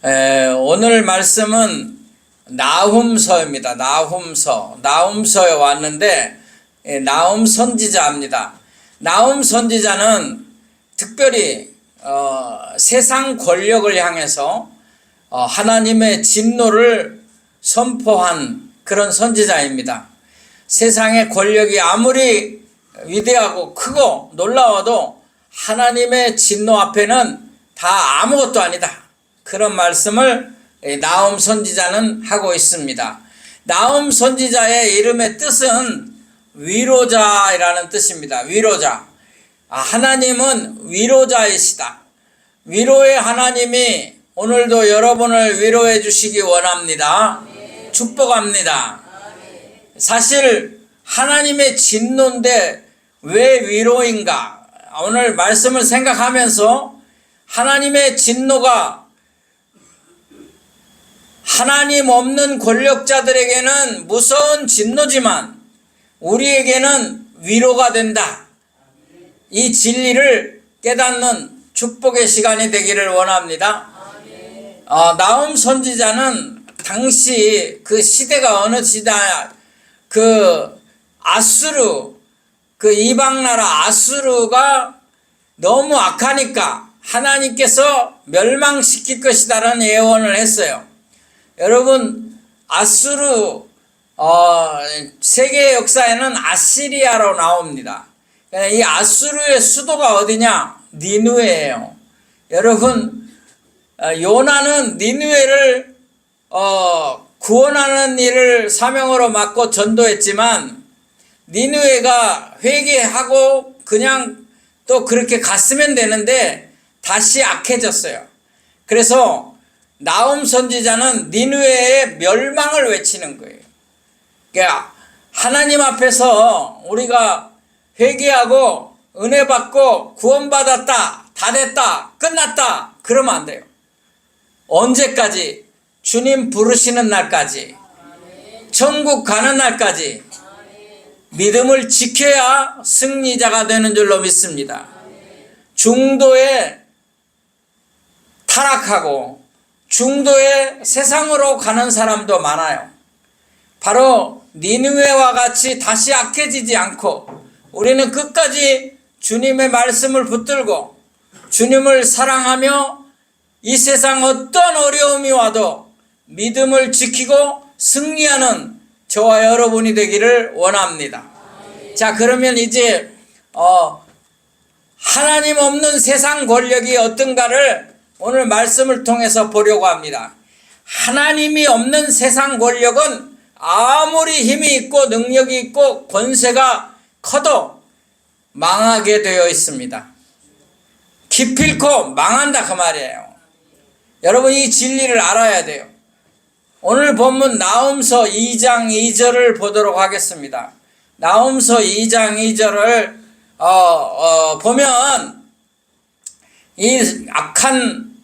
오늘 말씀은 나훔서입니다. 나훔서에 왔는데 나훔 선지자입니다. 나훔 선지자는 특별히 세상 권력을 향해서 하나님의 진노를 선포한 그런 선지자입니다. 세상의 권력이 아무리 위대하고 크고 놀라워도 하나님의 진노 앞에는 다 아무것도 아니다. 그런 말씀을 나훔 선지자는 하고 있습니다. 나훔 선지자의 이름의 뜻은 위로자라는 뜻입니다. 위로자. 하나님은 위로자이시다. 위로의 하나님이 오늘도 여러분을 위로해 주시기 원합니다. 축복합니다. 사실 하나님의 진노인데 왜 위로인가? 오늘 말씀을 생각하면서 하나님의 진노가 하나님 없는 권력자들에게는 무서운 진노지만 우리에게는 위로가 된다. 이 진리를 깨닫는 축복의 시간이 되기를 원합니다. 나훔 선지자는 당시 그 시대가 어느 시대야? 그 아수르, 그 이방나라 아수르가 너무 악하니까 하나님께서 멸망시킬 것이다라는 예언을 했어요. 여러분, 아수르 세계 역사에는 아시리아로 나옵니다. 이 아수르의 수도가 어디냐? 니느웨예요. 여러분, 요나는 니느웨를 구원하는 일을 사명으로 맡고 전도했지만 니느웨가 회개하고 그냥 또 그렇게 갔으면 되는데 다시 악해졌어요. 그래서 나훔 선지자는 니느웨의 멸망을 외치는 거예요. 그러니까 하나님 앞에서 우리가 회개하고 은혜 받고 구원받았다, 다 됐다, 끝났다 그러면 안 돼요. 언제까지? 주님 부르시는 날까지, 천국 가는 날까지 믿음을 지켜야 승리자가 되는 줄로 믿습니다. 중도에 타락하고 중도에 세상으로 가는 사람도 많아요. 바로 니느웨와 같이 다시 악해지지 않고 우리는 끝까지 주님의 말씀을 붙들고 주님을 사랑하며 이 세상 어떤 어려움이 와도 믿음을 지키고 승리하는 저와 여러분이 되기를 원합니다. 자, 그러면 이제 하나님 없는 세상 권력이 어떤가를 오늘 말씀을 통해서 보려고 합니다. 하나님이 없는 세상 권력은 아무리 힘이 있고 능력이 있고 권세가 커도 망하게 되어 있습니다. 기필코 망한다 그 말이에요. 여러분, 이 진리를 알아야 돼요. 오늘 본문 나훔서 2장 2절을 보도록 하겠습니다. 나훔서 2장 2절을 보면 이 악한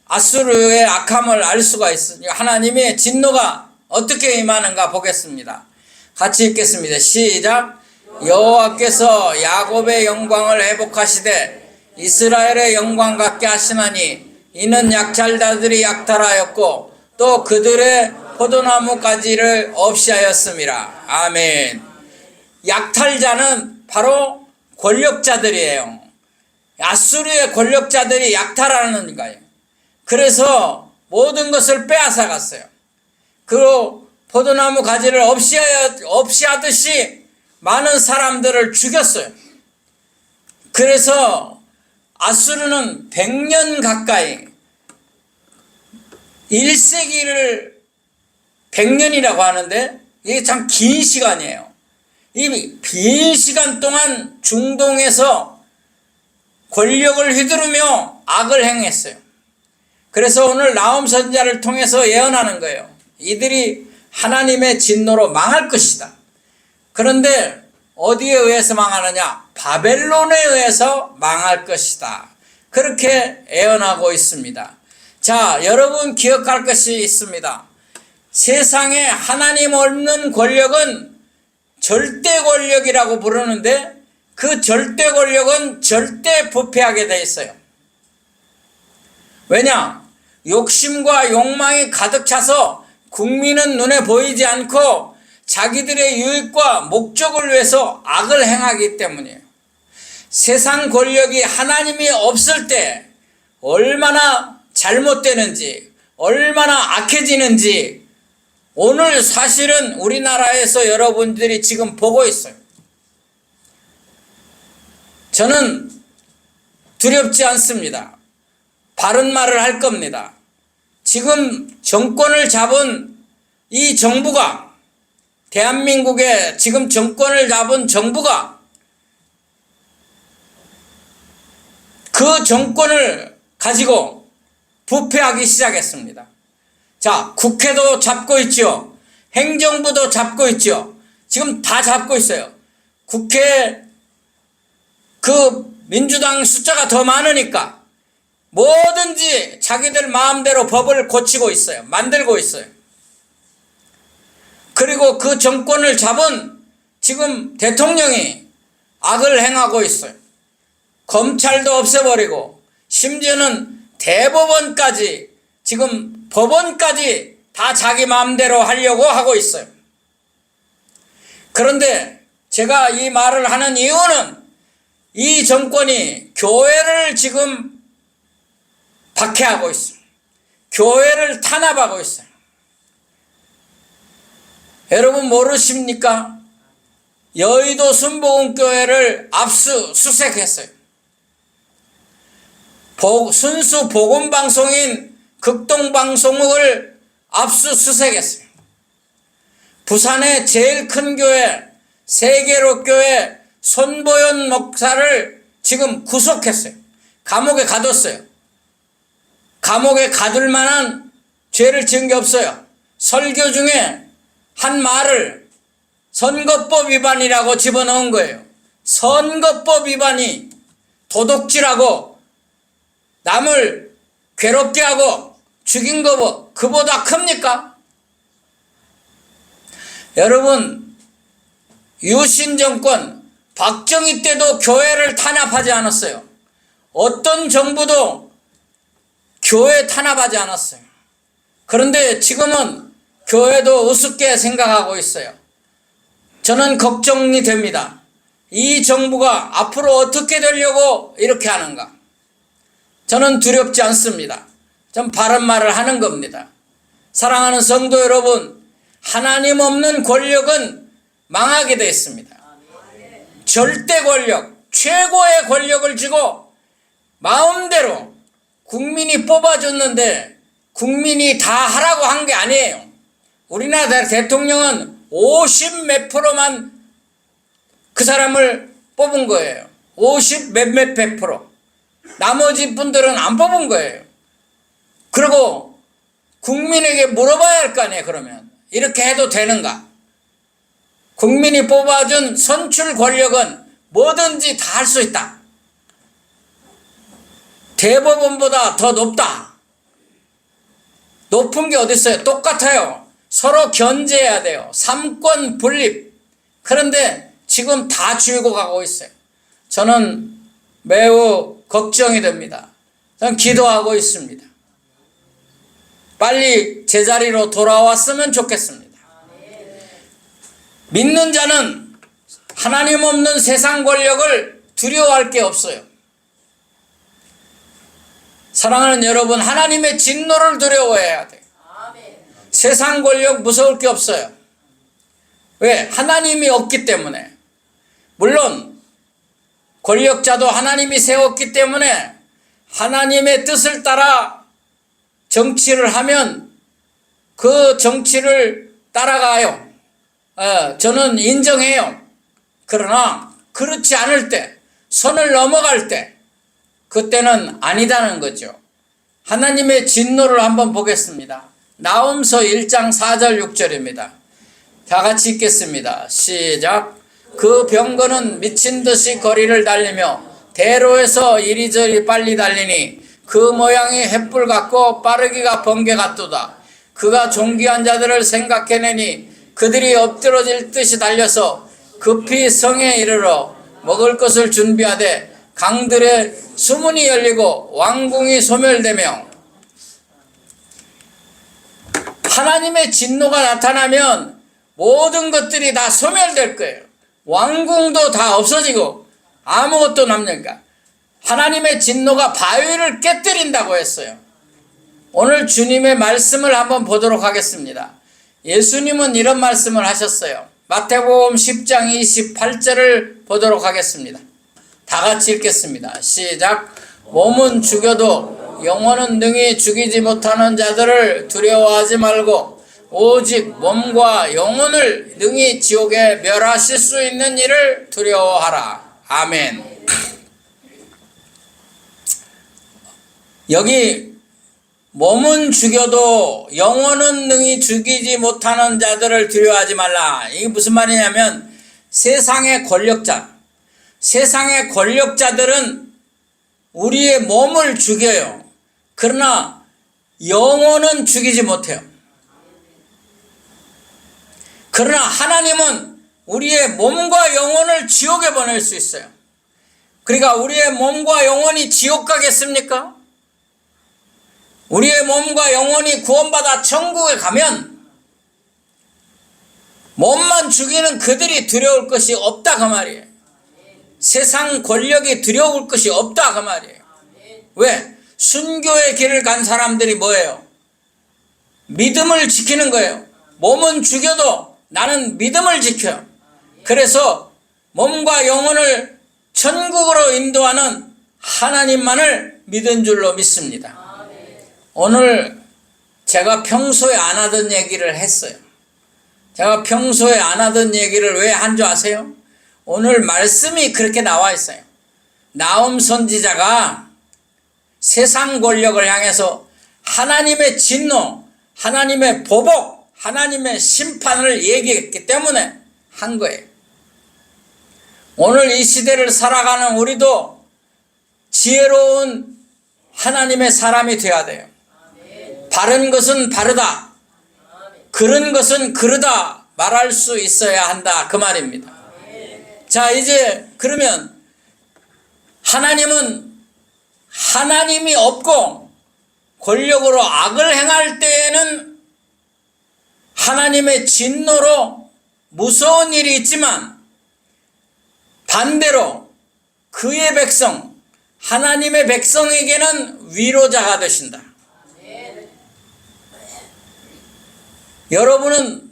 아수르의 악함을 알 수가 있습니다. 하나님의 진노가 어떻게 임하는가 보겠습니다. 같이 읽겠습니다. 시작. 여호와께서 야곱의 영광을 회복하시되 이스라엘의 영광 같게 하시나니 이는 약탈자들이 약탈하였고 또 그들의 포도나무 가지를 없이 하였음이라. 아멘. 약탈자는 바로 권력자들이에요. 아수르의 권력자들이 약탈하는 거예요. 그래서 모든 것을 빼앗아 갔어요. 그리고 포도나무 가지를 없이 하듯이 많은 사람들을 죽였어요. 그래서 아수르는 100년 가까이 1세기를 100년이라고 하는데 이게 참 긴 시간이에요. 이 긴 시간 동안 중동에서 권력을 휘두르며 악을 행했어요. 그래서 오늘 나훔 선지자를 통해서 예언하는 거예요. 이들이 하나님의 진노로 망할 것이다. 그런데 어디에 의해서 망하느냐? 바벨론에 의해서 망할 것이다. 그렇게 예언하고 있습니다. 자, 여러분 기억할 것이 있습니다. 세상에 하나님 없는 권력은 절대 권력이라고 부르는데 그 절대 권력은 절대 부패하게 돼 있어요. 왜냐? 욕심과 욕망이 가득 차서 국민은 눈에 보이지 않고 자기들의 유익과 목적을 위해서 악을 행하기 때문이에요. 세상 권력이 하나님이 없을 때 얼마나 잘못되는지, 얼마나 악해지는지 오늘 사실은 우리나라에서 여러분들이 지금 보고 있어요. 저는 두렵지 않습니다. 바른 말을 할 겁니다. 지금 정권을 잡은 이 정부가, 대한민국의 지금 정권을 잡은 정부가 그 정권을 가지고 부패하기 시작했습니다. 자, 국회도 잡고 있죠. 행정부도 잡고 있죠. 지금 다 잡고 있어요. 국회 그 민주당 숫자가 더 많으니까 뭐든지 자기들 마음대로 법을 고치고 있어요. 만들고 있어요. 그리고 그 정권을 잡은 지금 대통령이 악을 행하고 있어요. 검찰도 없애버리고 심지어는 대법원까지, 지금 법원까지 다 자기 마음대로 하려고 하고 있어요. 그런데 제가 이 말을 하는 이유는 이 정권이 교회를 지금 박해하고 있어요. 교회를 탄압하고 있어요. 여러분 모르십니까? 여의도 순복음교회를 압수수색했어요. 순수 복음방송인 극동방송국을 압수수색했어요. 부산의 제일 큰 교회 세계로교회 손보현 목사를 지금 구속했어요. 감옥에 가뒀어요. 감옥에 가둘 만한 죄를 지은 게 없어요. 설교 중에 한 말을 선거법 위반이라고 집어넣은 거예요. 선거법 위반이 도둑질하고 남을 괴롭게 하고 죽인 거 그보다 큽니까? 여러분, 유신 정권 박정희 때도 교회를 탄압하지 않았어요. 어떤 정부도 교회 탄압하지 않았어요. 그런데 지금은 교회도 우습게 생각하고 있어요. 저는 걱정이 됩니다. 이 정부가 앞으로 어떻게 되려고 이렇게 하는가? 저는 두렵지 않습니다. 전 바른 말을 하는 겁니다. 사랑하는 성도 여러분, 하나님 없는 권력은 망하게 되어 있습니다. 절대 권력, 최고의 권력을 쥐고 마음대로 국민이 뽑아줬는데 국민이 다 하라고 한 게 아니에요. 우리나라 대통령은 50 몇 프로만 그 사람을 뽑은 거예요. 50 몇몇 100%. 나머지 분들은 안 뽑은 거예요. 그리고 국민에게 물어봐야 할 거 아니에요. 그러면 이렇게 해도 되는가? 국민이 뽑아준 선출 권력은 뭐든지 다 할 수 있다. 대법원보다 더 높다. 높은 게 어디 있어요? 똑같아요. 서로 견제해야 돼요. 삼권 분립. 그런데 지금 다 쥐고 가고 있어요. 저는 매우 걱정이 됩니다. 저는 기도하고 있습니다. 빨리 제자리로 돌아왔으면 좋겠습니다. 믿는 자는 하나님 없는 세상 권력을 두려워할 게 없어요. 사랑하는 여러분, 하나님의 진노를 두려워해야 돼요. 세상 권력 무서울 게 없어요. 왜? 하나님이 없기 때문에. 물론 권력자도 하나님이 세웠기 때문에 하나님의 뜻을 따라 정치를 하면 그 정치를 따라가요. 저는 인정해요. 그러나 그렇지 않을 때, 선을 넘어갈 때, 그때는 아니다는 거죠. 하나님의 진노를 한번 보겠습니다. 나홈서 1장 4절 6절입니다. 다 같이 읽겠습니다. 시작. 그 병거는 미친 듯이 거리를 달리며 대로에서 이리저리 빨리 달리니 그 모양이 횃불 같고 빠르기가 번개 같도다. 그가 존귀한 자들을 생각해내니 그들이 엎드러질 듯이 달려서 급히 성에 이르러 먹을 것을 준비하되 강들의 수문이 열리고 왕궁이 소멸되며 하나님의 진노가 나타나면 모든 것들이 다 소멸될 거예요. 왕궁도 다 없어지고 아무것도 남니까. 하나님의 진노가 바위를 깨뜨린다고 했어요. 오늘 주님의 말씀을 한번 보도록 하겠습니다. 예수님은 이런 말씀을 하셨어요. 마태복음 10장 28절을 보도록 하겠습니다. 다 같이 읽겠습니다. 시작. 몸은 죽여도 영혼은 능히 죽이지 못하는 자들을 두려워하지 말고 오직 몸과 영혼을 능히 지옥에 멸하실 수 있는 일을 두려워하라. 아멘. 여기 몸은 죽여도 영혼은 능히 죽이지 못하는 자들을 두려워하지 말라. 이게 무슨 말이냐면 세상의 권력자들은 우리의 몸을 죽여요. 그러나 영혼은 죽이지 못해요. 그러나 하나님은 우리의 몸과 영혼을 지옥에 보낼 수 있어요. 그러니까 우리의 몸과 영혼이 지옥 가겠습니까? 우리의 몸과 영혼이 구원받아 천국에 가면 몸만 죽이는 그들이 두려울 것이 없다 그 말이에요. 세상 권력이 두려울 것이 없다 그 말이에요. 왜? 순교의 길을 간 사람들이 뭐예요? 믿음을 지키는 거예요. 몸은 죽여도 나는 믿음을 지켜요. 그래서 몸과 영혼을 천국으로 인도하는 하나님만을 믿은 줄로 믿습니다. 오늘 제가 평소에 안 하던 얘기를 했어요. 제가 평소에 안 하던 얘기를 왜 한 줄 아세요? 오늘 말씀이 그렇게 나와 있어요. 나홈 선지자가 세상 권력을 향해서 하나님의 진노, 하나님의 보복, 하나님의 심판을 얘기했기 때문에 한 거예요. 오늘 이 시대를 살아가는 우리도 지혜로운 하나님의 사람이 되어야 돼요. 바른 것은 바르다, 그른 것은 그르다 말할 수 있어야 한다 그 말입니다. 자, 이제 그러면 하나님은 하나님이 없고 권력으로 악을 행할 때에는 하나님의 진노로 무서운 일이 있지만 반대로 그의 백성, 하나님의 백성에게는 위로자가 되신다. 여러분은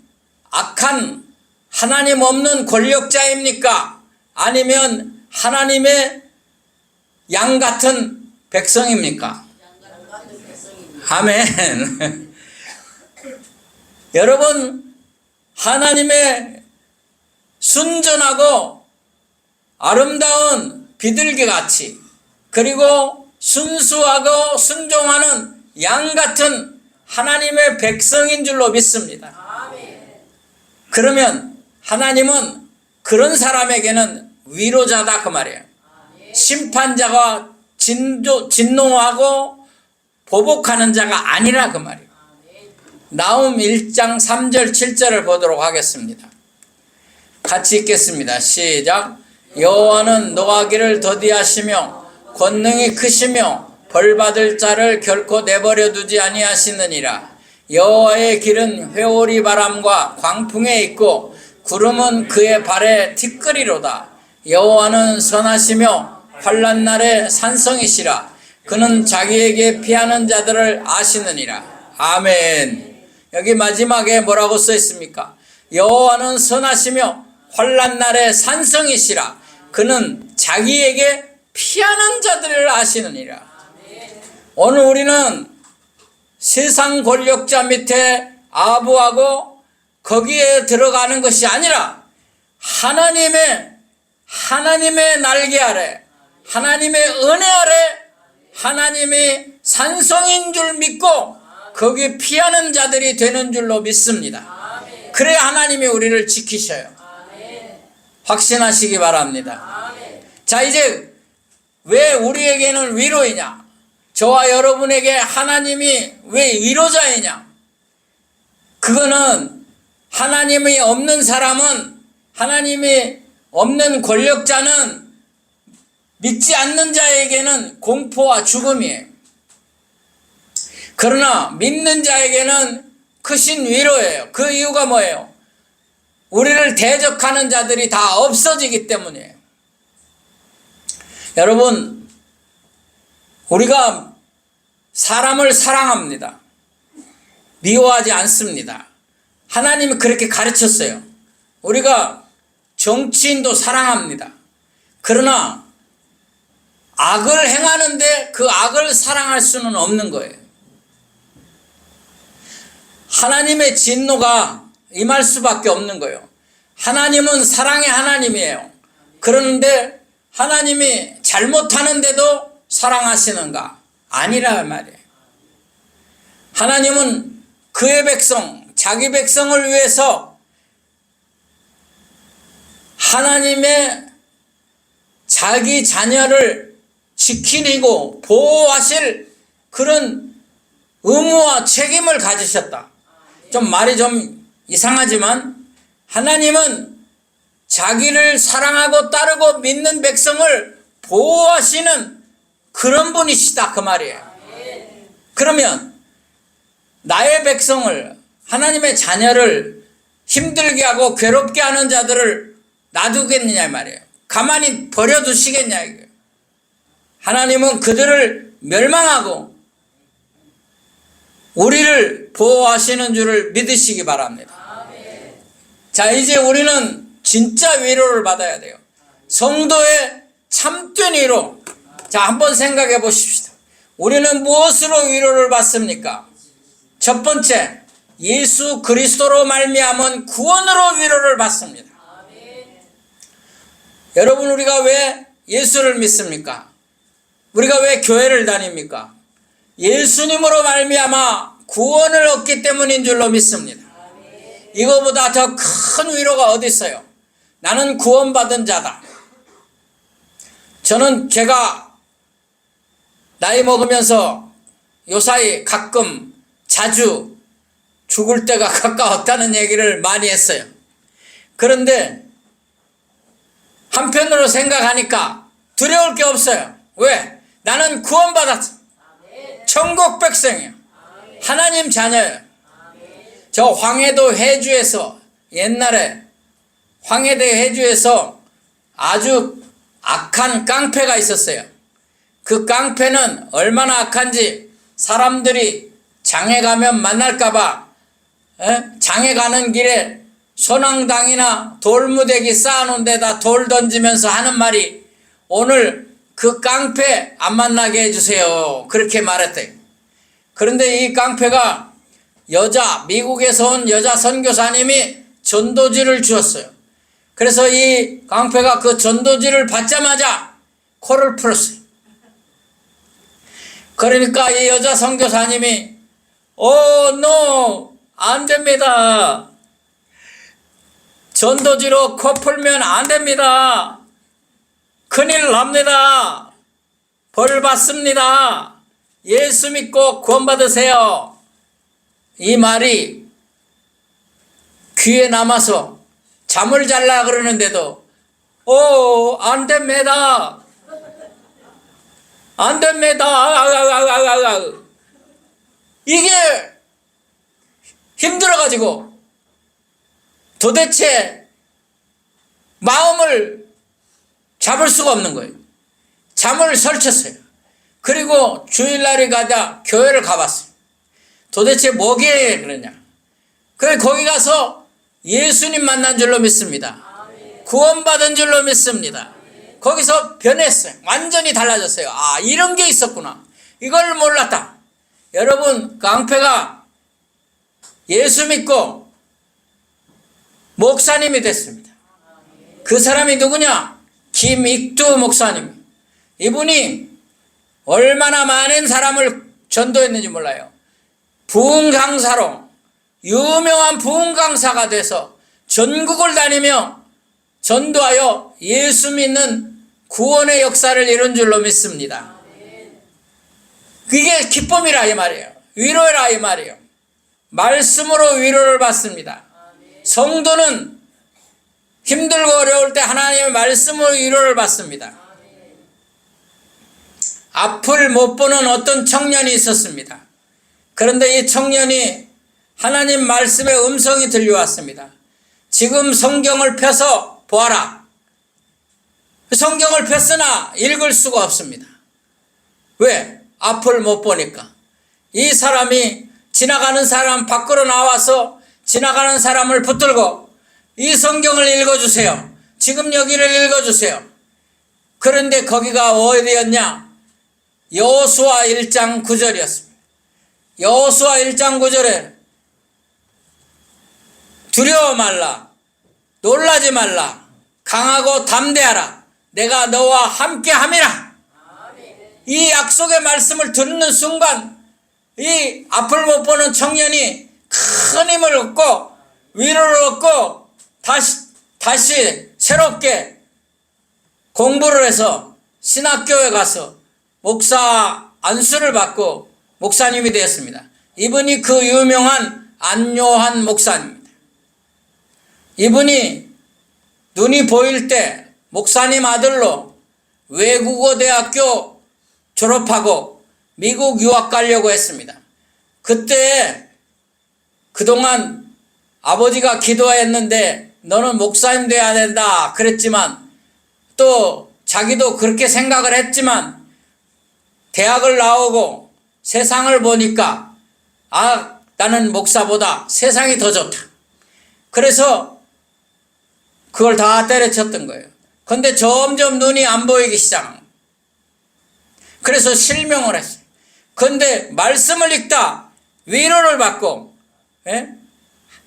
악한 하나님 없는 권력자입니까? 아니면 하나님의 양 같은 백성입니까? 아멘. 여러분, 하나님의 순전하고 아름다운 비둘기 같이, 그리고 순수하고 순종하는 양 같은 하나님의 백성인 줄로 믿습니다. 그러면 하나님은 그런 사람에게는 위로자다 그 말이에요. 심판자가 진노하고 보복하는 자가 아니라 그 말이에요. 나홈 1장 3절 7절을 보도록 하겠습니다. 같이 읽겠습니다. 시작. 여호와는 노하기를 더디하시며 권능이 크시며 벌받을 자를 결코 내버려 두지 아니하시느니라. 여호와의 길은 회오리 바람과 광풍에 있고 구름은 그의 발에 티끌이로다. 여호와는 선하시며 환난 날에 산성이시라. 그는 자기에게 피하는 자들을 아시느니라. 아멘. 여기 마지막에 뭐라고 써 있습니까? 여호와는 선하시며 환난 날에 산성이시라. 그는 자기에게 피하는 자들을 아시느니라. 오늘 우리는 세상 권력자 밑에 아부하고 거기에 들어가는 것이 아니라 하나님의 날개 아래, 하나님의 은혜 아래, 하나님이 산성인 줄 믿고 거기 피하는 자들이 되는 줄로 믿습니다. 그래야 하나님이 우리를 지키셔요. 확신하시기 바랍니다. 자, 이제 왜 우리에게는 위로이냐? 저와 여러분에게 하나님이 왜 위로자이냐? 그거는 하나님이 없는 사람은, 하나님이 없는 권력자는 믿지 않는 자에게는 공포와 죽음이에요. 그러나 믿는 자에게는 크신 위로예요. 그 이유가 뭐예요? 우리를 대적하는 자들이 다 없어지기 때문이에요. 여러분, 우리가 사람을 사랑합니다. 미워하지 않습니다. 하나님이 그렇게 가르쳤어요. 우리가 정치인도 사랑합니다. 그러나 악을 행하는데 그 악을 사랑할 수는 없는 거예요. 하나님의 진노가 임할 수밖에 없는 거예요. 하나님은 사랑의 하나님이에요. 그런데 하나님이 잘못하는데도 사랑하시는가? 아니라 말이에요. 하나님은 그의 백성, 자기 백성을 위해서 하나님의 자기 자녀를 지키고 보호하실 그런 의무와 책임을 가지셨다. 좀 말이 좀 이상하지만 하나님은 자기를 사랑하고 따르고 믿는 백성을 보호하시는 그런 분이시다 그 말이에요. 그러면 나의 백성을, 하나님의 자녀를 힘들게 하고 괴롭게 하는 자들을 놔두겠느냐 말이에요. 가만히 버려두시겠냐 이거예요. 하나님은 그들을 멸망하고 우리를 보호하시는 줄을 믿으시기 바랍니다. 자, 이제 우리는 진짜 위로를 받아야 돼요. 성도의 참된 위로. 자, 한번 생각해 보십시다. 우리는 무엇으로 위로를 받습니까? 첫 번째, 예수 그리스도로 말미암은 구원으로 위로를 받습니다. 여러분, 우리가 왜 예수를 믿습니까? 우리가 왜 교회를 다닙니까? 예수님으로 말미암아 구원을 얻기 때문인 줄로 믿습니다. 이거보다 더 큰 위로가 어디 있어요? 나는 구원받은 자다. 저는 제가 나이 먹으면서 요사이 가끔 자주 죽을 때가 가까웠다는 얘기를 많이 했어요. 그런데 한편으로 생각하니까 두려울 게 없어요. 왜? 나는 구원받았어. 천국 백성이에요. 하나님 자녀예요. 저 황해도 해주에서 옛날에 황해도 해주에서 아주 악한 깡패가 있었어요. 그 깡패는 얼마나 악한지 사람들이 장에 가면 만날까봐 장에 가는 길에 소낭당이나 돌무대기 쌓아놓은 데다 돌 던지면서 하는 말이 오늘 그 깡패 안 만나게 해주세요. 그렇게 말했대요. 그런데 이 깡패가 미국에서 온 여자 선교사님이 전도지를 주었어요. 그래서 이 깡패가 그 전도지를 받자마자 코를 풀었어요. 그러니까 이 여자 선교사님이 no, 안 됩니다. 전도지로 코 풀면 안 됩니다. 큰일 납니다. 벌 받습니다. 예수 믿고 구원 받으세요. 이 말이 귀에 남아서 잠을 잘라 그러는데도 안 됩니다. 안 됩니다. 이게 힘들어가지고 도대체 마음을 잡을 수가 없는 거예요. 잠을 설쳤어요. 그리고 주일날에 가자 교회를 가봤어요. 도대체 뭐기에 그러냐. 그래 거기 가서 예수님 만난 줄로 믿습니다. 구원받은 줄로 믿습니다. 거기서 변했어요. 완전히 달라졌어요. 아, 이런 게 있었구나. 이걸 몰랐다. 여러분, 깡패가 예수 믿고 목사님이 됐습니다. 그 사람이 누구냐? 김익두 목사님. 이분이 얼마나 많은 사람을 전도했는지 몰라요. 부흥 강사로 유명한 부흥 강사가 돼서 전국을 다니며 전도하여 예수 믿는 구원의 역사를 이룬 줄로 믿습니다. 그게 기쁨이라 이 말이에요. 위로라 이 말이에요. 말씀으로 위로를 받습니다. 성도는 힘들고 어려울 때 하나님의 말씀으로 위로를 받습니다. 앞을 못 보는 어떤 청년이 있었습니다. 그런데 이 청년이 하나님 말씀의 음성이 들려왔습니다. 지금 성경을 펴서 보아라. 성경을 폈으나 읽을 수가 없습니다. 왜? 앞을 못 보니까. 이 사람이 지나가는 사람 밖으로 나와서 지나가는 사람을 붙들고 이 성경을 읽어주세요. 지금 여기를 읽어주세요. 그런데 거기가 어디였냐? 여호수아 1장 9절이었습니다. 여호수아 1장 9절에 두려워 말라, 놀라지 말라, 강하고 담대하라, 내가 너와 함께 함이라. 이 약속의 말씀을 듣는 순간 이 앞을 못 보는 청년이 큰 힘을 얻고 위로를 얻고 다시 새롭게 공부를 해서 신학교에 가서 목사 안수를 받고 목사님이 되었습니다. 이분이 그 유명한 안요한 목사입니다. 이분이 눈이 보일 때 목사님 아들로 외국어 대학교 졸업하고 미국 유학 가려고 했습니다. 그때 그동안 아버지가 기도했는데 너는 목사님 돼야 된다 그랬지만 또 자기도 그렇게 생각을 했지만 대학을 나오고 세상을 보니까 나는 목사보다 세상이 더 좋다. 그래서 그걸 다 때려쳤던 거예요. 그런데 점점 눈이 안 보이기 시작합니다. 그래서 실명을 했어요. 그런데 말씀을 읽다 위로를 받고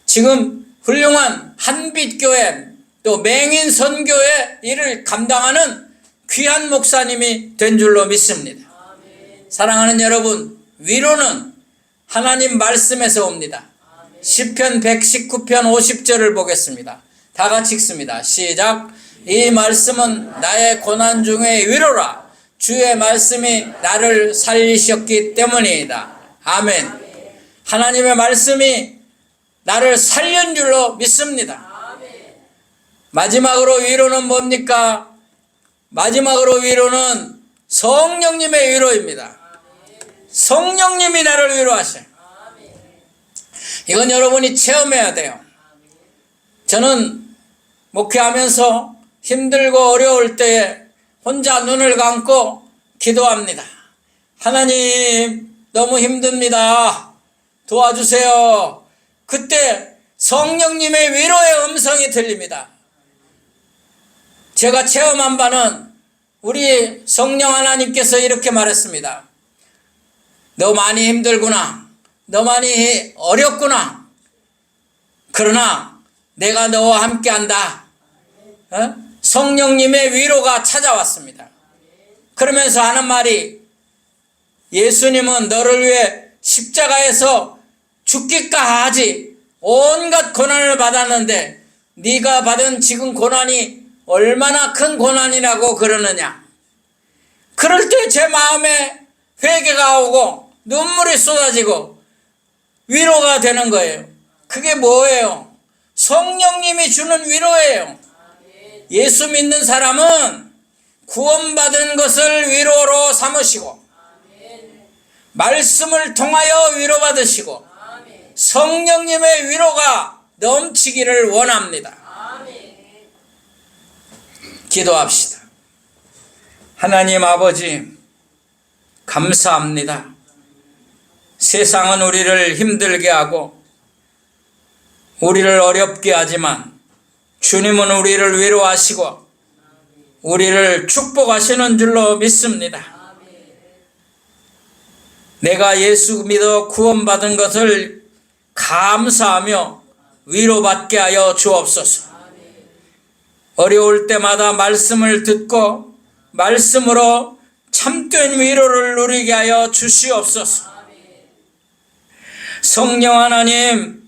지금 훌륭한 한빛교회 또 맹인 선교의 일을 감당하는 귀한 목사님이 된 줄로 믿습니다. 사랑하는 여러분, 위로는 하나님 말씀에서 옵니다. 시편 119편 50절을 보겠습니다. 다 같이 읽습니다. 시작. 이 말씀은 나의 고난 중에 위로라. 주의 말씀이 나를 살리셨기 때문이다. 아멘. 하나님의 말씀이 나를 살린 줄로 믿습니다. 마지막으로 위로는 뭡니까? 마지막으로 위로는 성령님의 위로입니다. 성령님이 나를 위로하셔요. 이건 여러분이 체험해야 돼요. 저는 목회하면서 힘들고 어려울 때에 혼자 눈을 감고 기도합니다. 하나님, 너무 힘듭니다. 도와주세요. 그때 성령님의 위로의 음성이 들립니다. 제가 체험한 바는 우리 성령 하나님께서 이렇게 말했습니다. 너 많이 힘들구나. 너 많이 어렵구나. 그러나 내가 너와 함께한다. 성령님의 위로가 찾아왔습니다. 그러면서 하는 말이 예수님은 너를 위해 십자가에서 죽기까지 온갖 고난을 받았는데 네가 받은 지금 고난이 얼마나 큰 고난이라고 그러느냐. 그럴 때 제 마음에 회개가 오고 눈물이 쏟아지고 위로가 되는 거예요. 그게 뭐예요? 성령님이 주는 위로예요. 예수 믿는 사람은 구원받은 것을 위로로 삼으시고 말씀을 통하여 위로받으시고 성령님의 위로가 넘치기를 원합니다. 기도합시다. 하나님 아버지, 감사합니다. 세상은 우리를 힘들게 하고 우리를 어렵게 하지만 주님은 우리를 위로하시고 우리를 축복하시는 줄로 믿습니다. 내가 예수 믿어 구원받은 것을 감사하며 위로받게 하여 주옵소서. 어려울 때마다 말씀을 듣고 말씀으로 참된 위로를 누리게 하여 주시옵소서. 성령 하나님,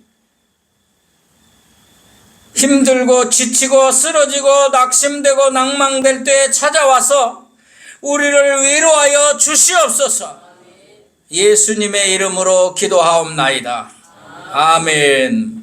힘들고 지치고 쓰러지고 낙심되고 낭망될 때에 찾아와서 우리를 위로하여 주시옵소서. 예수님의 이름으로 기도하옵나이다. 아멘.